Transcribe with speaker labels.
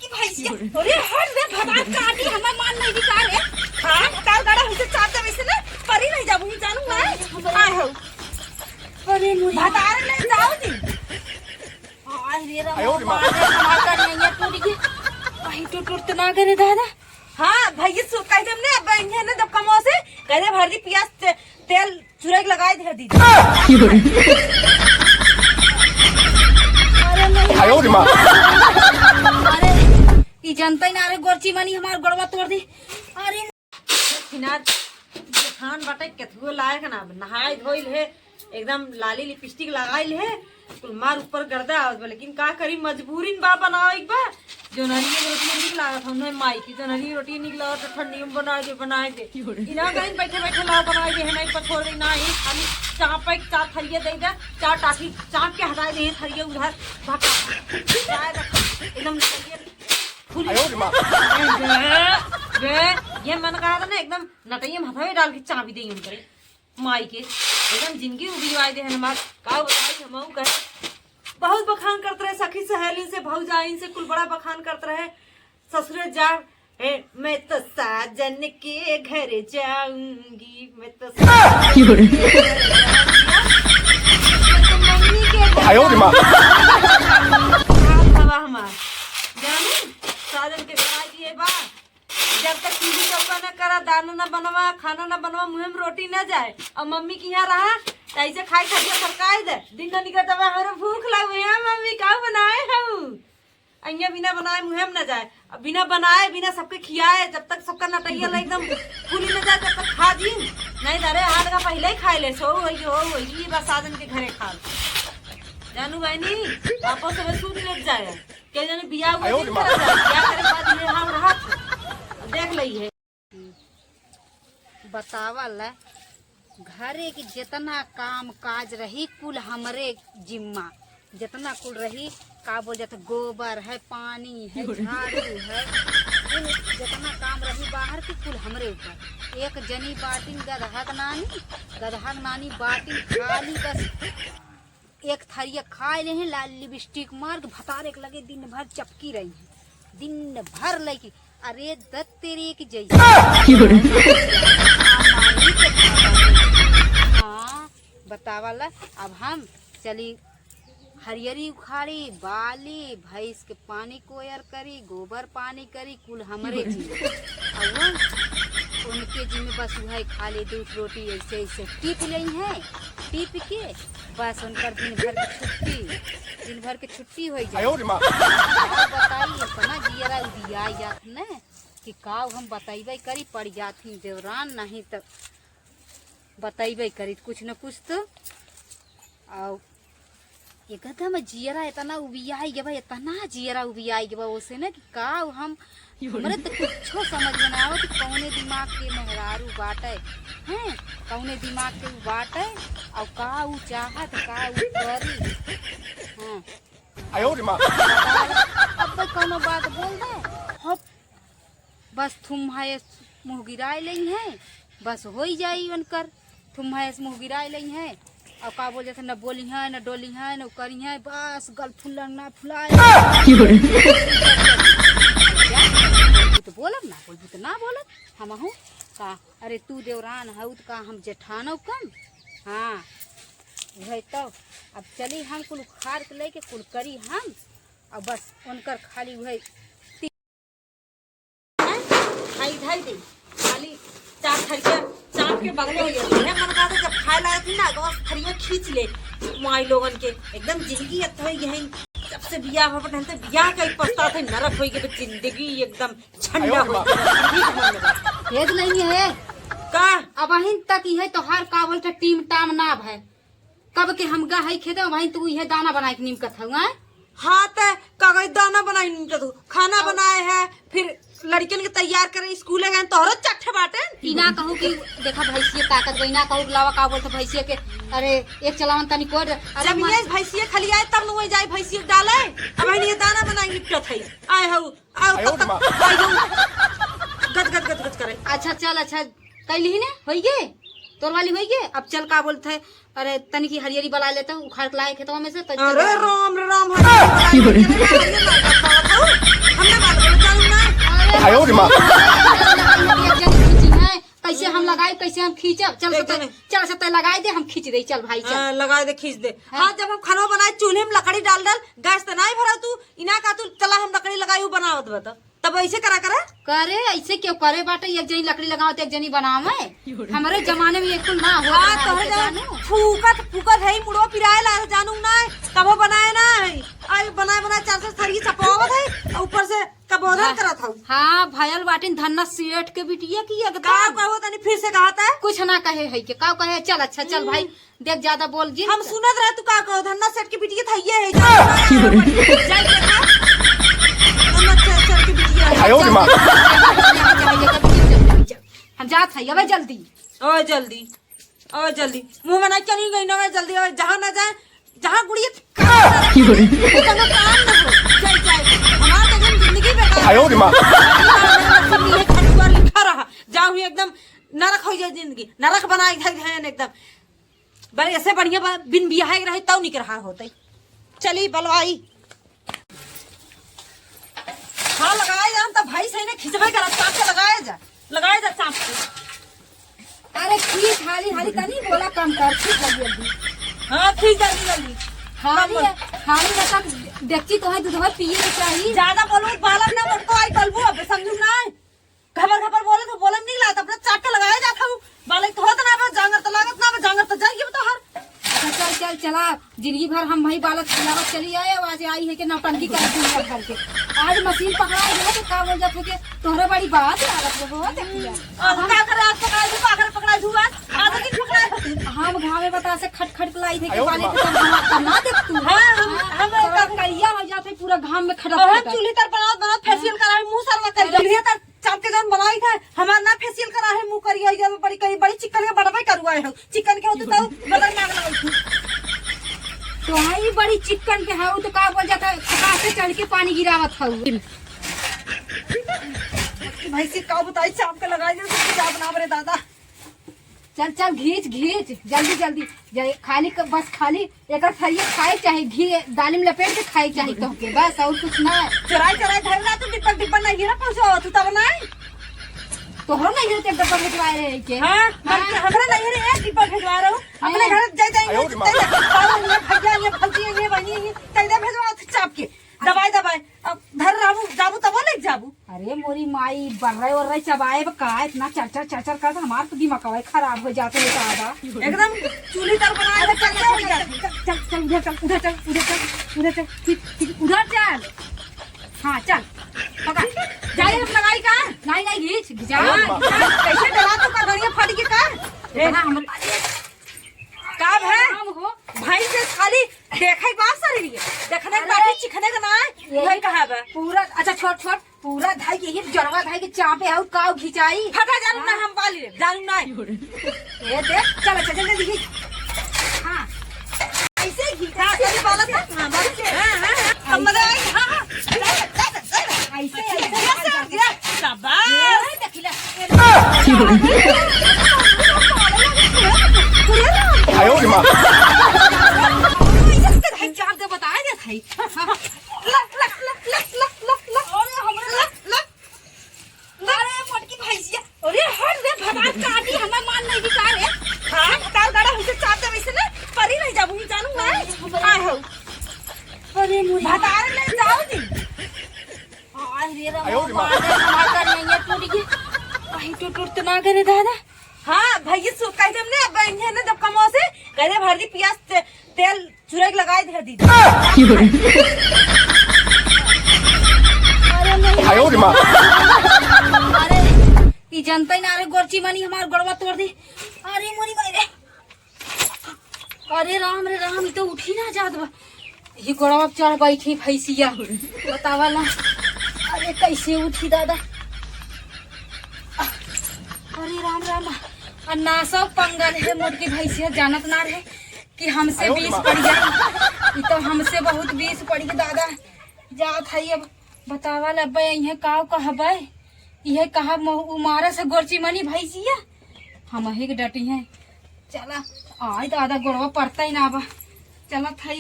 Speaker 1: की भैंसिया अरे हट रे भगवान काटी हमें मान नहीं दिखा रे हां तार गाड़ा हमसे चाहते वैसे ना परी नहीं जाबू ही जानू मैं आए हो अरे मुझे भतार ले जाओ दी आय रे राम मार कर नहीं टूट गई कहीं टूट ना करे दादा हां भैया सो कह दे हमने बहन है ना जब कमो से कह दे भर दी प्याज तेल चुरा के लगाए दे दी अरे ये जनता ही ना रे गोरची मानी हमार गोड़वा तोड़ दी अरे किनार खान बाटे केथुओ लायक ना नहाय धोइल है एकदम लाली लिपस्टिक लगाइल है कुल मार ऊपर गर्दा आवत बा लेकिन का करी मजबूरीन बा बनाओ एक बा जो नरिये रोटी निक लागत हम माई की जो नरिये रोटी निक लागत ठंडी में बनाए दे इना कहीं बैठे बैठे ला बनाए दे नहीं पछोड़ दे ना ही खाली चाप एक चार थरिये दे दे चार टाकी चाप के हटाए दे थरिये उधर एकदम ये मन कहा था ना एकदम नटैया माथा में डाल के चाबी दे करे माई के एकदम जिंदगी उबिवाई दे हमार का बताई हमहू कहे बहुत बखान करते रहे सखी सहेली से भौजाइन से कुल बड़ा बखान करते रहे ससुरे जा मैं तो साजन के घर जाऊंगी मैं तो मम्मी के हमार जाने साजन के घर दिए बा जब तक चूल्ही चौका न करा दाना न बनवा खाना न बनवा मुंह में रोटी न जाए और मम्मी की यहाँ रहा ऐसे खाई खा सरकाई दे दिन न निकलता हमारे भूख लगे है मम्मी का बनाए हम अइया बिना बनाए मुंह में न जाए अब बिना बनाए बिना सबके खियाए जब तक सबका नटैया एकदम फूली न जाए तब तक खा जी नहीं दारे हाथ का पहले ही खाए ले सो वही बस साजन के घरे खा जानू बहनी पापा सब सूत लेट जाए क्या जाने बिया करे बाद में हम रहा देख लई है
Speaker 2: बतावल घरे की जितना काम काज रही कुल हमरे जिम्मा जितना कुल रही का बोल जाता गोबर है पानी है झाड़ू है जितना काम रही बाहर की कुल हमरे ऊपर एक जनी बाटिन गदहक नानी बाटिन खाली बस एक थरिया खाए ले हैं लाल लिपस्टिक मार के भतारे के लगे दिन भर चपकी रही है दिन भर लगी अरे दत्त तेरे की जय हाँ बतावाला अब हम चली हरियरी उखाड़ी बाली भैंस के पानी कोयर करी गोबर पानी करी कुल हमारे जी उनके जी में बस वही खाली दूध रोटी ऐसे ऐसे टिप ली है टिप के बस उनकर दिन भर के छुट्टी हो जाए बताइए अपना जियरा उदिया जात न कि काव हम बतैबे करी पड़ जाती देवरान नहीं तो बतैबे करी कुछ न कुछ तो आओ एकदम जियरा इतना उबियाई गया इतना जियरा उबियाई गया उसे न कि काव हम हमरे तो कुछो समझ में ना आवत कौने दिमाग के मेहरारू बाटे हैं कौने दिमाग के बाटे और का उ चाहत का उ करी हां आयो रे मां अब कोनो बात बोल दे हप बस तुम है मुंह गिराए लई है बस हो ही जाई उनकर तुम है मुंह गिराए लई है और का बोल जाते न बोली है न डोली है न करी है बस गल फुलन ना फुलाए तो बोलब ना बोलबू तो ना बोलब हम हूँ का अरे तू देवरान है तो का हम जेठानो कम हाँ वही तो अब चली हम कुल उखाड़ के लेके कुल करी हम और बस उनकर खाली वही
Speaker 1: खाई दे खाली चार थरिया चाप के बगल हो है मन का जब खाए लगा थी ना तो थरिया खींच ले माई लोगन के एकदम जिंदगी अथवा यही जब से बियाह हो पटन से बियाह का पछता थे नरक होई के तो जिंदगी एकदम ठंडा हो
Speaker 2: हेज नहीं है
Speaker 1: का
Speaker 2: अब अहिन तक है तो हर का बोलते टीम टाम ना है कब के हम गा है खेते वहीं तू ये दाना बनाए के नीम कथवा
Speaker 1: हाँ तो कागज दाना बनाई नहीं तो खाना बनाए है फिर लड़कियन के तैयार करे स्कूल गए तोहरो चट्ठे बाटे
Speaker 2: इना कहू कि देखा भैंसिया ताकत गई ना कहू लावा का बोलते भैंसिया के अरे एक चलावन तनी कोड
Speaker 1: अरे मियां भैंसिया खली आए तब न जाए भैंसिया डाले अब ये दाना बनाई निपटत है आए हो आओ तब गद गद गद गद करे
Speaker 2: अच्छा चल अच्छा कैली ही ने होई गे तोर वाली होई गे अब चल का बोलते है अरे तनी की हरियरी बला लेता हूं उखाड़ के लाए खेतवा में से
Speaker 1: अरे राम राम हरियरी
Speaker 2: कैसे हम लगाए कैसे हम खींचब चल सत्ता लगाए दे हम खींच दे चल भाई चल
Speaker 1: लगा दे खींच दे। हाँ जब हम खाना बनाए चूल्हे में लकड़ी डाल गैस तो नहीं भरा तू इना का तू चला हम लकड़ी लगाई बनावत बता तब ऐसे करा
Speaker 2: करे ऐसे क्यों करे बाटे एक जनी लकड़ी लगाओ एक जनी बनावे हमारे जमाने में एक ना हुआ
Speaker 1: फूकत फूकत है मुड़ो पिराए ला जानू ना कबो बनाए ना आई बनाए बनाए 400 थरी चपावत है ऊपर से कबोधन करत हूं।
Speaker 2: हाँ भयल बाटिन धन्ना सेठ के बिटिया की
Speaker 1: का कहो तनी फिर से कहता है
Speaker 2: कुछ ना कहे है के का कहे चल अच्छा चल भाई देख ज्यादा बोल जी
Speaker 1: हम सुनत रहे तू का कहो धन्ना सेठ की बिटिया था ये है
Speaker 2: हम जात है अब जल्दी
Speaker 1: ओ जल्दी ओ जल्दी मुंह में ना चली गई ना जल्दी जहाँ ना जाए जहाँ गुड़िया जिंदगी लिखा रहा जाऊ एकदम नरक हो जाए जिंदगी नरक बना एकदम बड़े ऐसे बढ़िया बिन बियाह रहे तब निक रहा होते चली बलवाई हाँ लगाए जा तब भाई सही ने खिंचबे करा चाप के लगाए जा चाप के
Speaker 2: अरे खींच हाली हाली तनी बोला कम कर खींच जल्दी
Speaker 1: हाँ खींच जल्दी
Speaker 2: हाली तक देखती तो है दूध पिए के चाहिए
Speaker 1: ज्यादा बोलो बालक ना मन को आई बलबू अब समझू ना खबर बोले तो बोलन नहीं लाता अपना चाप के लगाए जाता हूँ बालक तो होता ना जांगर तो लागत ना जांगर तो जाइए तो हर
Speaker 2: चल चल चला जिंदगी भर हम वही बालक खिलावत चली आए आज आई है कि नौटंकी कर दी है घर के आज मशीन पकड़ा गया तो का बोल जाते कि तोहरे बड़ी बात है आदत बहुत देखिए
Speaker 1: हम का करे आज पकड़ा धुआ आधा दिन पकड़ा
Speaker 2: हम घावे बता से खट लाई थे कि पानी के तब ना देख तू
Speaker 1: हां हम
Speaker 2: का करिया हो जाते पूरा घाम में खड़ा
Speaker 1: हम चूल्हे तर बनाओ फेशियल कराए मुंह सरवा कर चूल्हे तर चाप के जन बनाई था हमार ना फेशियल करा है मुंह करिया जब बड़ी चिकन के बड़बाई करवाए हो चिकन के होते तो बदल मांग लगाई
Speaker 2: तो हाई बड़ी चिकन के हाउ तो का बोल जाता कहाँ से चढ़ के पानी गिरावत हाउ
Speaker 1: भाई से का बताई चाप के लगाई दे चाप बना रे दादा
Speaker 2: चल चल घींच जल्दी खाली बस खाली एक थरिया खाए चाहे घी दाली में लपेट के खाए चाहे तो के बस और कुछ ना
Speaker 1: चराई धरना तू डिब्बा नहीं ना पहुंचाओ तू तब ना
Speaker 2: तोहरो नहीं है एक डब्बा भिजवाए रहे के
Speaker 1: हां हमरा नहीं है एक डिब्बा भिजवा रहा हूं अपने घर जाए भजिया ये बनी तैदा भिजवा चाप के दवाई अब धर जाबू तब ले जाबू
Speaker 2: अरे मोरी माई बर्रे और चबाए का इतना चरचर कर हमार तो दिमाग खराब हो जाते है दादा
Speaker 1: एकदम चूल्ही तर बनाए
Speaker 2: चल उधर चल हाँ चल पकड़
Speaker 1: जाए हम लगाई का
Speaker 2: नहीं घींच
Speaker 1: कैसे डला तो का गड़िया फट के का है
Speaker 2: हो
Speaker 1: भाई से खाली देखै बात सरी देखने के बाकी चिखने का ना वही कहा बा
Speaker 2: पूरा अच्छा छोट पूरा धाई के ये जरवा धाई के चापे है काव खिंचाई
Speaker 1: हटा जानू ना हम बाली जानू ना
Speaker 2: ये देख चल जल्दी घी हां
Speaker 1: ऐसे घी का कभी बालक हां बाल के हां मजा आई हां ऐसे शाबाश देखिला चाप दे बताए दे भाई अरे मोटकी भैंसिया अरे हट रे भगवान काटी हमें मान नहीं दिखा रे हां तार गाड़ा हमसे चाप दे वैसे ना परी नहीं जाबू जानू ना आए हो
Speaker 2: अरे मुझे
Speaker 1: बता ले जाओ जी
Speaker 2: आई रे रा मार कर नहीं है टूट गई भाई टूट ना करे दादा
Speaker 1: हाँ भैया सो कह दे हमने अब है ना जब कमो से कह दे भर दी प्याज तेल चुरा के लगाए दे दी
Speaker 2: अरे ई जनता ही ना रे गोरची मानी हमार गड़वा तोड़ दी अरे मोरी भाई रे अरे राम तो उठी ना जात बा ही गड़वा चढ़ बैठी भैंसिया बतावा ना अरे कैसे उठी दादा अरे राम अन्ना सब पंगल है मुर्गी भैंसिया जानत ना रहे कि हमसे 20 पड़ गई तो हमसे बहुत 20 पड़ गई दादा जात है अब बतावा लब्बे यह का कहबे यह कहा उमारा से गोरची मनी भैंसिया हम ही डटी हैं चला आज दादा गोड़वा पड़ता ही ना बा चला था